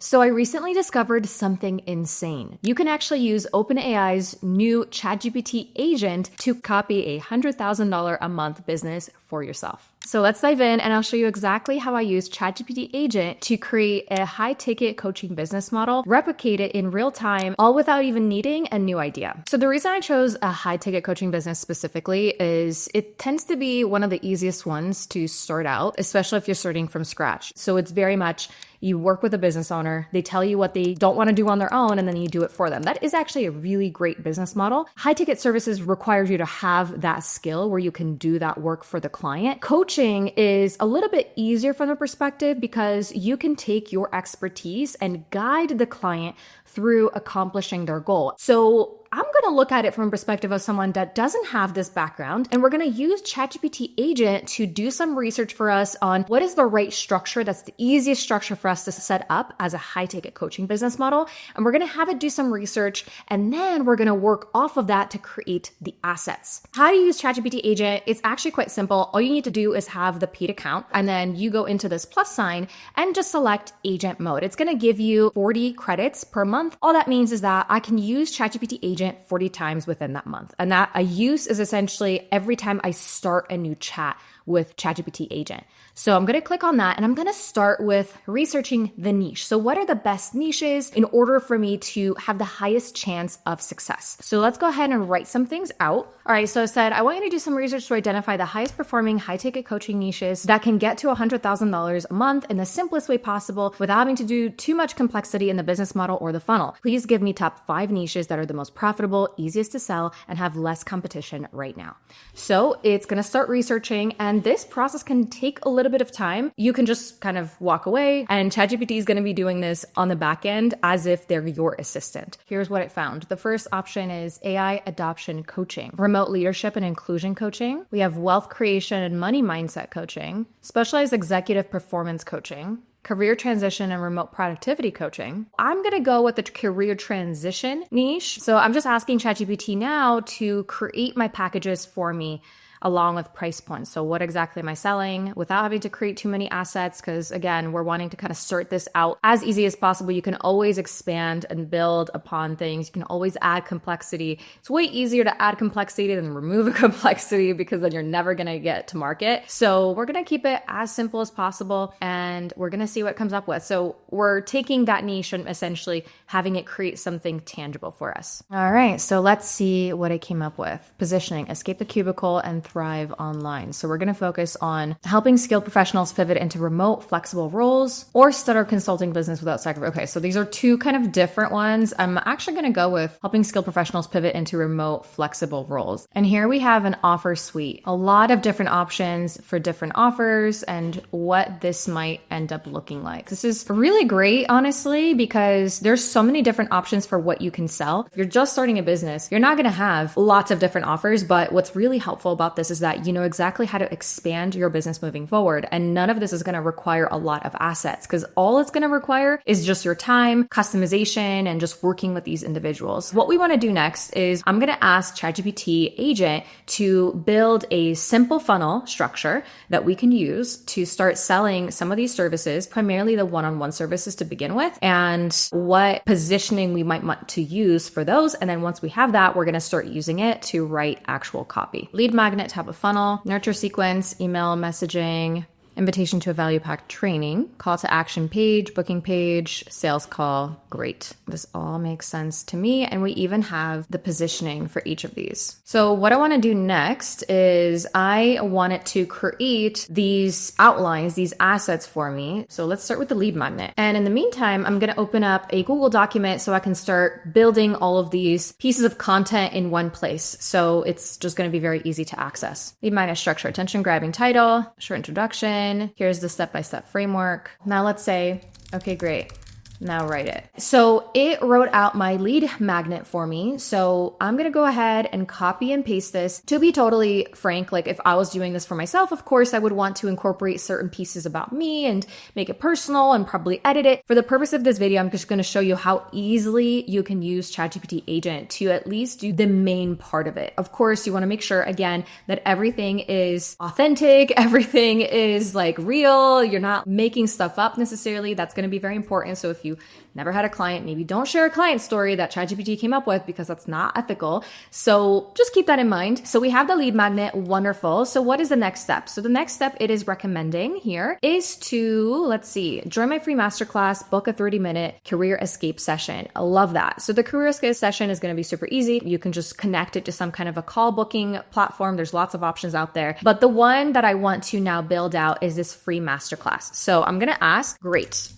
So I recently discovered something insane. You can actually use OpenAI's new ChatGPT agent to copy a $100,000 a month business for yourself. So let's dive in and I'll show you exactly how I use ChatGPT Agent to create a high-ticket coaching business model, replicate it in real time, all without even needing a new idea. So the reason I chose a high-ticket coaching business specifically is it tends to be one of the easiest ones to start out, especially if you're starting from scratch. So it's very much you work with a business owner, they tell you what they don't want to do on their own, and then you do it for them. That is actually a really great business model. High-ticket services requires you to have that skill where you can do that work for the client. Coaching is a little bit easier from the perspective because you can take your expertise and guide the client through accomplishing their goal. So I'm going to look at it from a perspective of someone that doesn't have this background, and we're going to use ChatGPT Agent to do some research for us on what is the right structure that's the easiest structure for us to set up as a high-ticket coaching business model. And we're going to have it do some research, and then we're going to work off of that to create the assets. How to use ChatGPT Agent? It's actually quite simple. All you need to do is have the paid account, and then you go into this plus sign and just select Agent Mode. It's going to give you 40 credits per month. All that means is that I can use ChatGPT Agent 40 times within that month. And that a use is essentially every time I start a new chat with ChatGPT Agent. So I'm going to click on that and I'm going to start with researching the niche. So what are the best niches in order for me to have the highest chance of success? So let's go ahead and write some things out. All right, so I said, I want you to do some research to identify the highest performing high ticket coaching niches that can get to $100,000 a month in the simplest way possible without having to do too much complexity in the business model or the funnel. Please give me top 5 niches that are the most profitable, easiest to sell, and have less competition right now. So it's going to start researching, and this process can take a little bit of time. You can just kind of walk away, and ChatGPT is going to be doing this on the back end as if they're your assistant. Here's what it found. The first option is AI adoption coaching, remote leadership and inclusion coaching. We have wealth creation and money mindset coaching, specialized executive performance coaching, career transition and remote productivity coaching. I'm going to go with the career transition niche. So I'm just asking ChatGPT now to create my packages for me along with price points. So what exactly am I selling without having to create too many assets? Because again, we're wanting to kind of sort this out as easy as possible. You can always expand and build upon things. You can always add complexity. It's way easier to add complexity than remove a complexity because then you're never going to get to market. So we're going to keep it as simple as possible and we're going to see what it comes up with. So we're taking that niche and essentially having it create something tangible for us. All right, so let's see what I came up with. Positioning, escape the cubicle and thrive online. So we're going to focus on helping skilled professionals pivot into remote, flexible roles or start our consulting business without sacrifice. Okay, so these are two kind of different ones. I'm actually going to go with helping skilled professionals pivot into remote, flexible roles. And here we have an offer suite, a lot of different options for different offers and what this might end up looking like. This is really great, honestly, because there's so many different options for what you can sell. If you're just starting a business, you're not going to have lots of different offers, but what's really helpful about this is that you know exactly how to expand your business moving forward. And none of this is going to require a lot of assets because all it's going to require is just your time, customization, and just working with these individuals. What we want to do next is I'm going to ask ChatGPT Agent to build a simple funnel structure that we can use to start selling some of these services, primarily the one-on-one services to begin with, and what positioning we might want to use for those. And then once we have that, we're going to start using it to write actual copy. Lead magnet, type of funnel, nurture sequence, email messaging, invitation to a value packed training, call to action page, booking page, sales call. Great. This all makes sense to me. And we even have the positioning for each of these. So what I want to do next is I want it to create these outlines, these assets for me. So let's start with the lead magnet. And in the meantime, I'm going to open up a Google document so I can start building all of these pieces of content in one place. So it's just going to be very easy to access. Lead magnet structure, attention grabbing title, short introduction. Here's the step-by-step framework. Now let's say, okay, great. Now write it. So it wrote out my lead magnet for me. So I'm going to go ahead and copy and paste this. To be totally frank, like if I was doing this for myself, of course, I would want to incorporate certain pieces about me and make it personal and probably edit it. For the purpose of this video, I'm just going to show you how easily you can use ChatGPT Agent to at least do the main part of it. Of course, you want to make sure, again, that everything is authentic, everything is like real. You're not making stuff up necessarily. That's going to be very important. So if you you never had a client, maybe don't share a client story that ChatGPT came up with because that's not ethical. So just keep that in mind. So we have the lead magnet. Wonderful. So what is the next step? So the next step it is recommending here is to, let's see, join my free masterclass, book a 30-minute career escape session. I love that. So the career escape session is going to be super easy. You can just connect it to some kind of a call booking platform. There's lots of options out there. But the one that I want to now build out is this free masterclass. So I'm going to ask, great.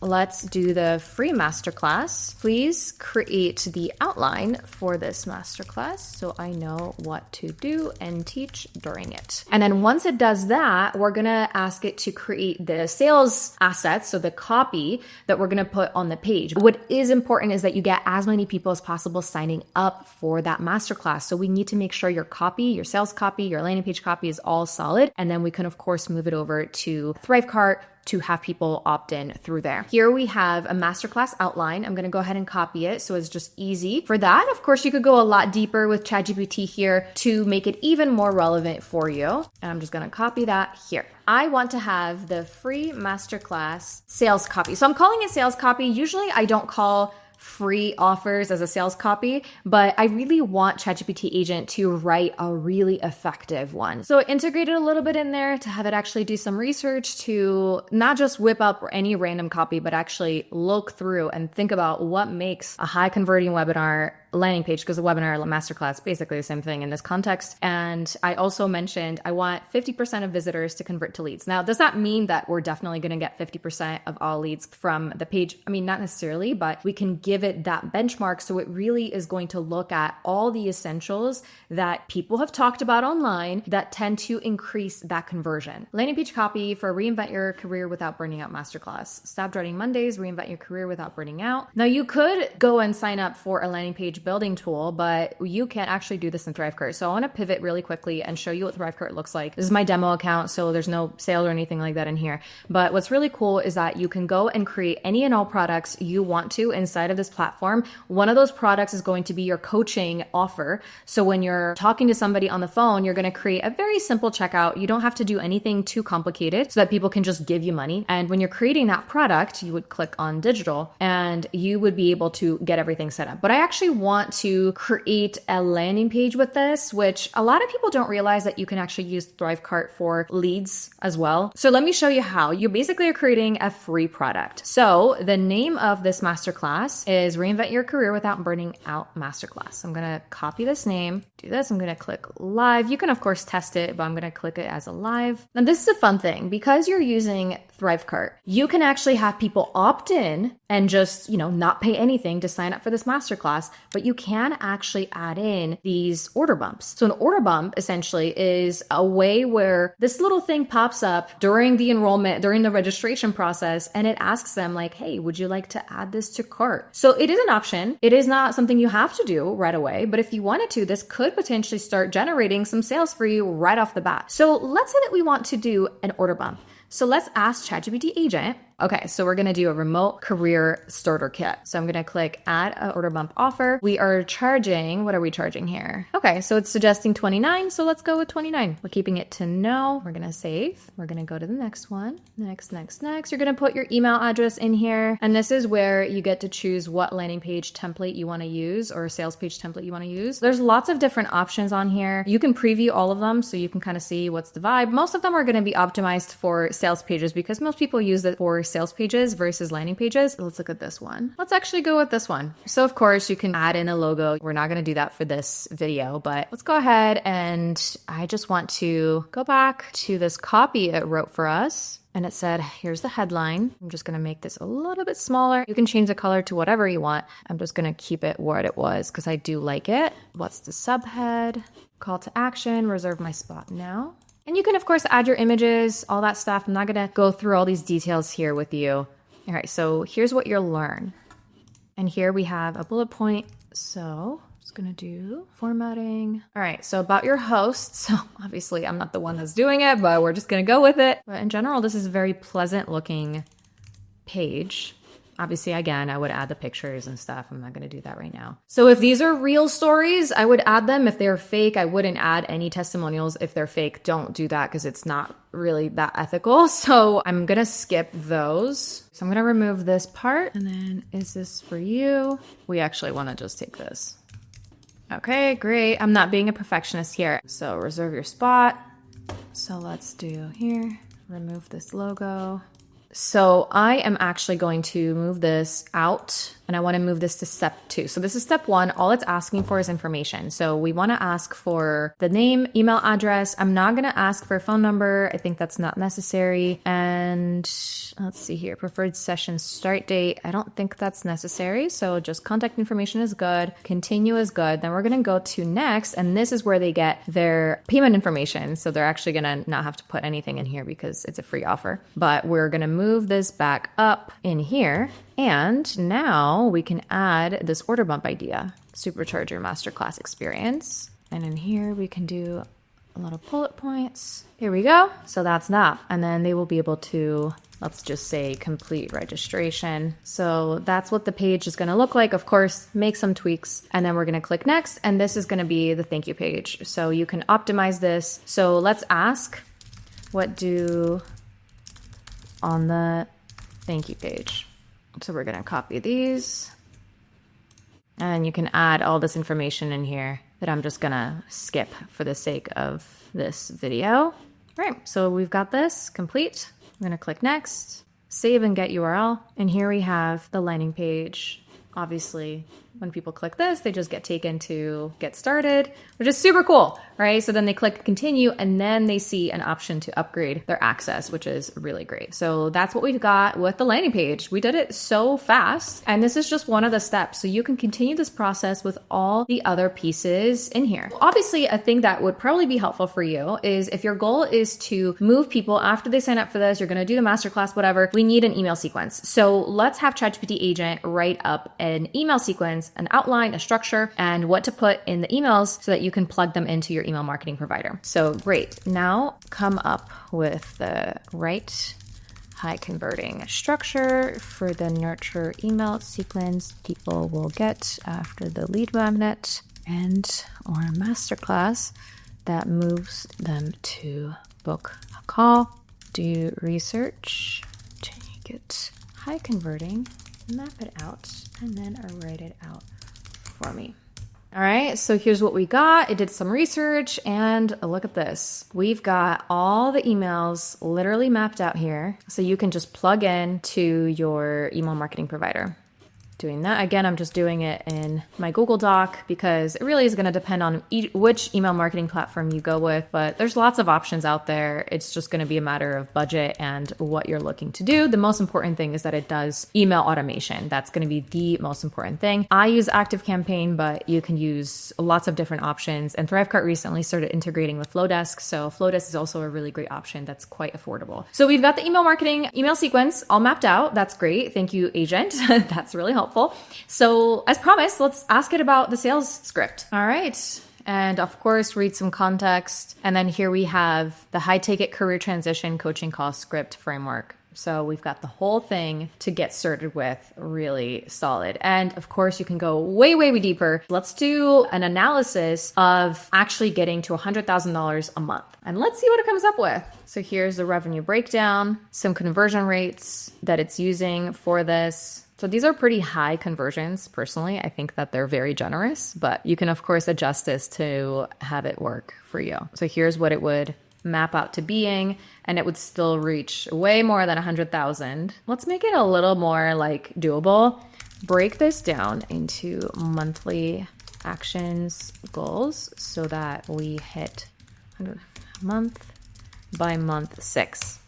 Let's do the free masterclass. Please create the outline for this masterclass so I know what to do and teach during it. And then once it does that, we're gonna ask it to create the sales assets, so the copy that we're gonna put on the page. What is important is that you get as many people as possible signing up for that masterclass. So we need to make sure your copy, your sales copy, your landing page copy is all solid. And then we can of course move it over to ThriveCart to have people opt in through there. Here we have a masterclass outline. I'm gonna go ahead and copy it so it's just easy. For that, of course, you could go a lot deeper with ChatGPT here to make it even more relevant for you. And I'm just gonna copy that here. I want to have the free masterclass sales copy. So I'm calling it sales copy. Usually I don't call free offers as a sales copy, but I really want ChatGPT Agent to write a really effective one. So integrated a little bit in there to have it actually do some research to not just whip up any random copy, but actually look through and think about what makes a high converting webinar landing page, because a webinar masterclass basically the same thing in this context. And I also mentioned I want 50% of visitors to convert to leads. Now, does that mean that we're definitely going to get 50% of all leads from the page? I mean, not necessarily, but we can give it that benchmark. So it really is going to look at all the essentials that people have talked about online that tend to increase that conversion. Landing page copy for reinvent your career without burning out masterclass. Stop dreading Mondays, reinvent your career without burning out. Now you could go and sign up for a landing page building tool, but you can't actually do this in ThriveCart. So I want to pivot really quickly and show you what ThriveCart looks like. This is my demo account, so there's no sale or anything like that in here. But what's really cool is that you can go and create any and all products you want to inside of this platform. One of those products is going to be your coaching offer. So when you're talking to somebody on the phone, you're going to create a very simple checkout. You don't have to do anything too complicated so that people can just give you money. And when you're creating that product, you would click on digital and you would be able to get everything set up. But I actually want to create a landing page with this, which a lot of people don't realize that you can actually use ThriveCart for leads as well. So let me show you how. You basically are creating a free product. So the name of this masterclass is Reinvent Your Career Without Burning Out Masterclass. I'm going to copy this name, do this. I'm going to click live. You can of course test it, but I'm going to click it as a live. Now this is a fun thing because you're using ThriveCart. You can actually have people opt in and just, not pay anything to sign up for this masterclass, but you can actually add in these order bumps. So an order bump essentially is a way where this little thing pops up during the enrollment, during the registration process, and it asks them like, hey, would you like to add this to cart? So it is an option. It is not something you have to do right away, but if you wanted to, this could potentially start generating some sales for you right off the bat. So let's say that we want to do an order bump. So let's ask ChatGPT Agent. Okay, so we're gonna do a remote career starter kit. So I'm gonna click add an order bump offer. We are charging, what are we charging here? Okay, so it's suggesting 29, so let's go with 29. We're keeping it to no. We're gonna save. We're gonna go to the next one. Next. You're gonna put your email address in here. And this is where you get to choose what landing page template you wanna use or sales page template you wanna use. There's lots of different options on here. You can preview all of them so you can kind of see what's the vibe. Most of them are gonna be optimized for sales pages because most people use it for sales pages versus landing pages. Let's look at this one. Let's actually go with this one. So of course you can add in a logo. We're not going to do that for this video, but let's go ahead and I just want to go back to this copy it wrote for us. And it said, here's the headline. I'm just going to make this a little bit smaller. You can change the color to whatever you want. I'm just going to keep it what it was because I do like it. What's the subhead? Call to action, reserve my spot now. And you can, of course, add your images, all that stuff. I'm not going to go through all these details here with you. All right, so here's what you'll learn. And here we have a bullet point. So I'm just going to do formatting. All right, so about your host. So obviously, I'm not the one that's doing it, but we're just going to go with it. But in general, this is a very pleasant looking page. Obviously, again, I would add the pictures and stuff. I'm not going to do that right now. So if these are real stories, I would add them. If they're fake, I wouldn't add any testimonials. If they're fake, don't do that because it's not really that ethical. So I'm going to skip those. So I'm going to remove this part. And then is this for you? We actually want to just take this. Okay, great. I'm not being a perfectionist here. So reserve your spot. So let's do here, remove this logo. So I am actually going to move this out and I want to move this to step 2. So this is step 1. All it's asking for is information. So we want to ask for the name, email address. I'm not going to ask for a phone number. I think that's not necessary. And let's see here, preferred session start date. I don't think that's necessary. So just contact information is good. Continue is good. Then we're going to go to next. And this is where they get their payment information. So they're actually going to not have to put anything in here because it's a free offer. But we're going to move this back up in here. And now we can add this order bump idea, supercharge your masterclass experience. And in here we can do a little bullet points. Here we go. So that's that. And then they will be able to, let's just say, complete registration. So that's what the page is going to look like. Of course, make some tweaks. And then we're going to click next. And this is going to be the thank you page. So you can optimize this. So let's ask, what do on the thank you page? So we're going to copy these. And you can add all this information in here that I'm just going to skip for the sake of this video. All right, so we've got this complete. I'm going to click next, save and get URL. And here we have the landing page. Obviously, when people click this, they just get taken to get started, which is super cool, right? So then they click continue and then they see an option to upgrade their access, which is really great. So that's what we've got with the landing page. We did it so fast. And this is just one of the steps. So you can continue this process with all the other pieces in here. Obviously, a thing that would probably be helpful for you is if your goal is to move people after they sign up for this, you're going to do the masterclass, whatever, we need an email sequence. So let's have ChatGPT Agent write up an email sequence, an outline, a structure, and what to put in the emails so that you can plug them into your email marketing provider. So great. Now come up with the right high converting structure for the nurture email sequence people will get after the lead magnet and or masterclass that moves them to book a call. Do research to make it high converting, map it out, and then write it out for me. All right, so here's what we got. I did some research and look at this. We've got all the emails literally mapped out here. So you can just plug in to your email marketing provider. Doing that. Again, I'm just doing it in my Google Doc because it really is going to depend on which email marketing platform you go with, but there's lots of options out there. It's just going to be a matter of budget and what you're looking to do. The most important thing is that it does email automation. That's going to be the most important thing. I use ActiveCampaign, but you can use lots of different options. And ThriveCart recently started integrating with Flowdesk. So Flowdesk is also a really great option that's quite affordable. So we've got the email marketing email sequence all mapped out. That's great. Thank you, Agent. That's really helpful. So as promised, let's ask it about the sales script. All right. And of course, read some context. And then here we have the high ticket career transition coaching call script framework. So we've got the whole thing to get started with, really solid. And of course, you can go way, way, way deeper. Let's do an analysis of actually getting to $100,000 a month. And let's see what it comes up with. So here's the revenue breakdown, some conversion rates that it's using for this. So these are pretty high conversions. Personally, I think that they're very generous, but you can of course adjust this to have it work for you. So here's what it would map out to being, and it would still reach way more than 100,000. Let's make it a little more like doable. Break this down into monthly actions goals so that we hit month by month 6.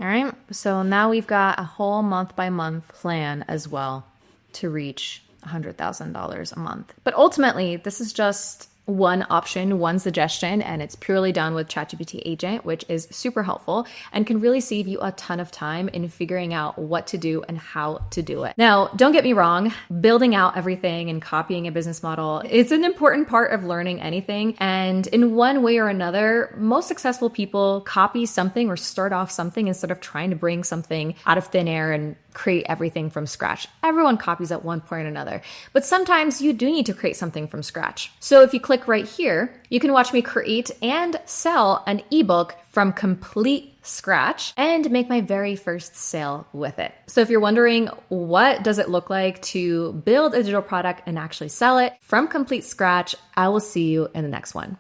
All right, so now we've got a whole month by month plan as well to reach $100,000 a month. But ultimately, this is just one option, one suggestion, and it's purely done with ChatGPT Agent, which is super helpful and can really save you a ton of time in figuring out what to do and how to do it. Now, don't get me wrong, building out everything and copying a business model is an important part of learning anything. And in one way or another, most successful people copy something or start off something instead of trying to bring something out of thin air and create everything from scratch. Everyone copies at one point or another, but sometimes you do need to create something from scratch. So if you click right here, you can watch me create and sell an ebook from complete scratch and make my very first sale with it. So if you're wondering what does it look like to build a digital product and actually sell it from complete scratch, I will see you in the next one.